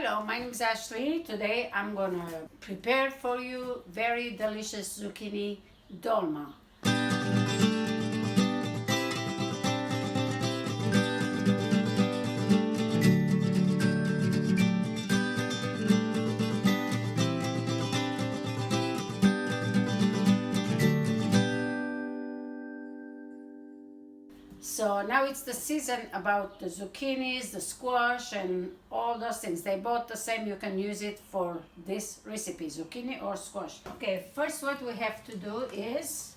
Hello, my name is Ashley. Today I'm gonna prepare for you very delicious zucchini dolma. So now it's the season about the zucchinis, the squash, and all those things. They both the same. You can use it for this recipe, zucchini or squash. Okay, first what we have to do is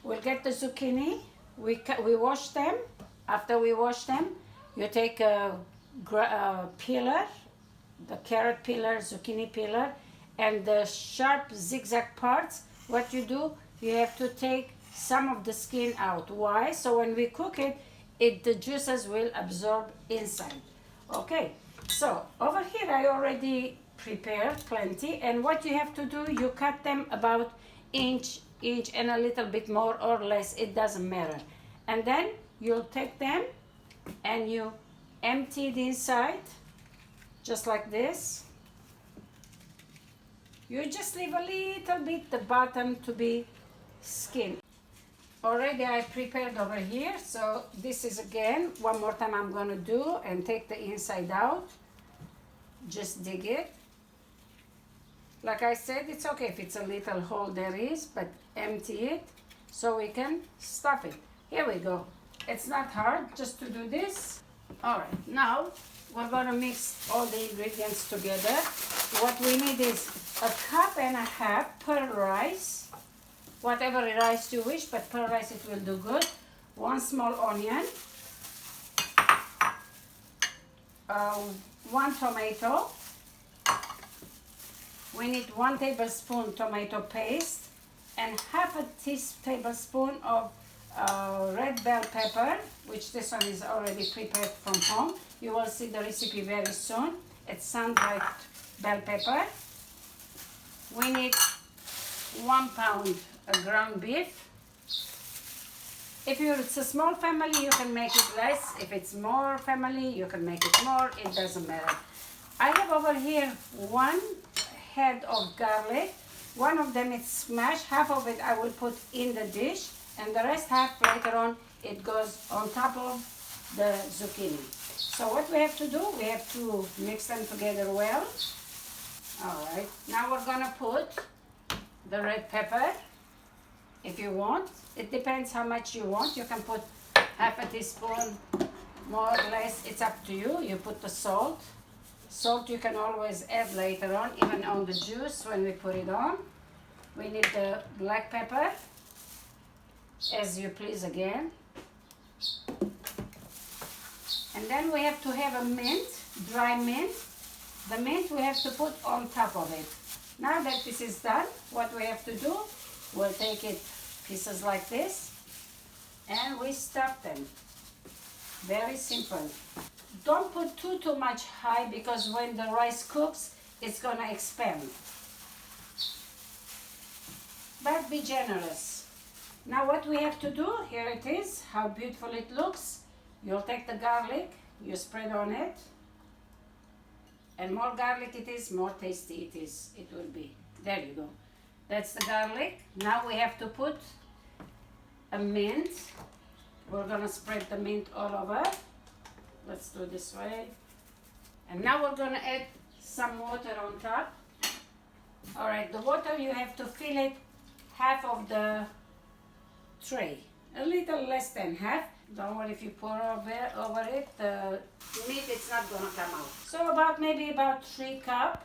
we'll get the zucchini. We wash them. After we wash them, you take a peeler, the carrot peeler, zucchini peeler, and the sharp zigzag parts. What you do, you have to take some of the skin out. Why? So when we cook it, the juices will absorb inside. Okay, so over here I already prepared plenty, and what you have to do, you cut them about inch and a little bit more or less, it doesn't matter. And then you'll take them and you empty it inside just like this. You just leave a little bit the bottom to be skin. Already I prepared over here, so this is again one more time I'm going to do and take the inside out. Just dig it. Like I said, it's okay if it's a little hole there is, but empty it so we can stuff it. Here we go. It's not hard just to do this. Alright, now we're going to mix all the ingredients together. What we need is a cup and a half per rice. Whatever rice you wish, but per rice it will do good. 1 small onion, 1 tomato. We need 1 tablespoon tomato paste and half a tablespoon of red bell pepper, which this one is already prepared from home. You will see the recipe very soon. It's sun-dried bell pepper. We need 1 pound ground beef. If it's a small family, you can make it less. If it's more family, you can make it more. It doesn't matter. I have over here 1 head of garlic. One of them is smashed. Half of it I will put in the dish, and the rest half later on it goes on top of the zucchini. So what we have to do, we have to mix them together well. Alright, now we're gonna put the red pepper. If you want, it depends how much you want. You can put half a teaspoon, more or less, it's up to you. You put the salt. Salt you can always add later on, even on the juice when we put it on. We need the black pepper, as you please again. And then we have to have a mint, dry mint. The mint we have to put on top of it. Now that this is done, what we have to do, we'll take it pieces like this and we stuff them. Very simple. Don't put too much high, because when the rice cooks, it's gonna expand. But be generous. Now what we have to do, here it is, how beautiful it looks. You'll take the garlic, you spread on it. And more garlic it is, more tasty it will be. There you go. That's the garlic. Now we have to put a mint. We're gonna spread the mint all over. Let's do this way. And now we're gonna add some water on top. Alright, the water you have to fill it half of the tray. A little less than half. Don't worry if you pour over it, the meat it's not gonna come out. So maybe about 3 cup,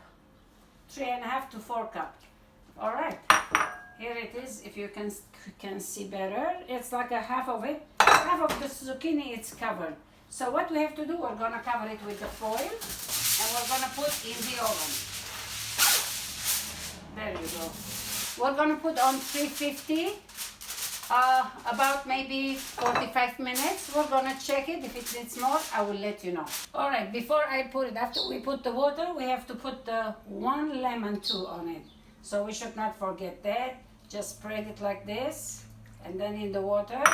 3.5 to 4 cup. All right, here it is. If you can see better, it's like a half of it. Half of the zucchini it's covered. So what we have to do, we're gonna cover it with the foil, and we're gonna put in the oven. There you go. We're gonna put on 350. About maybe 45 minutes. We're gonna check it. If it needs more, I will let you know. All right, before I put it, after we put the water, we have to put the 1 lemon too on it. So we should not forget that. Just spread it like this, and then in the water,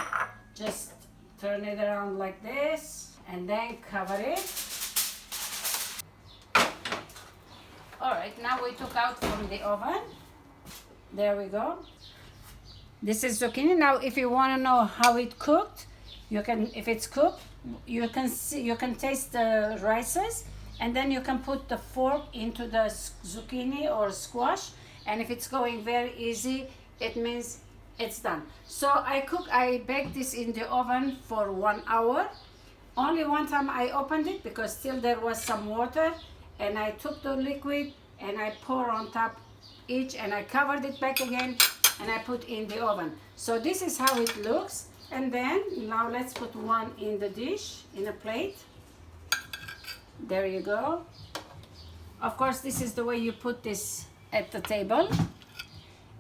just turn it around like this, and then cover it. right, now we took out from the oven. There we go. This is zucchini. Now if you want to know how it cooked, you can, if it's cooked, you can see, you can taste the rices, and then you can put the fork into the zucchini or squash, and if it's going very easy, it means it's done. So I baked this in the oven for 1 hour. Only one time I opened it because still there was some water, and I took the liquid and I pour on top each, and I covered it back again, and I put in the oven. So this is how it looks. And then now let's put one in the dish, in a plate. There you go. Of course, this is the way you put this at the table.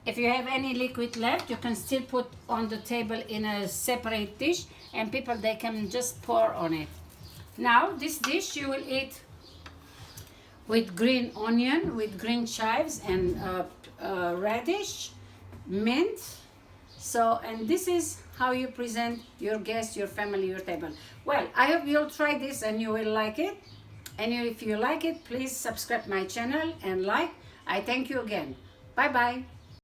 If you have any liquid left, you can still put on the table in a separate dish, and people, they can just pour on it. Now this dish you will eat with green onion, with green chives, and radish, mint. So, and this is how you present your guests, your family, your table. Well, I hope you'll try this and you will like it. And if you like it, please subscribe my channel and like. I thank you again. Bye bye.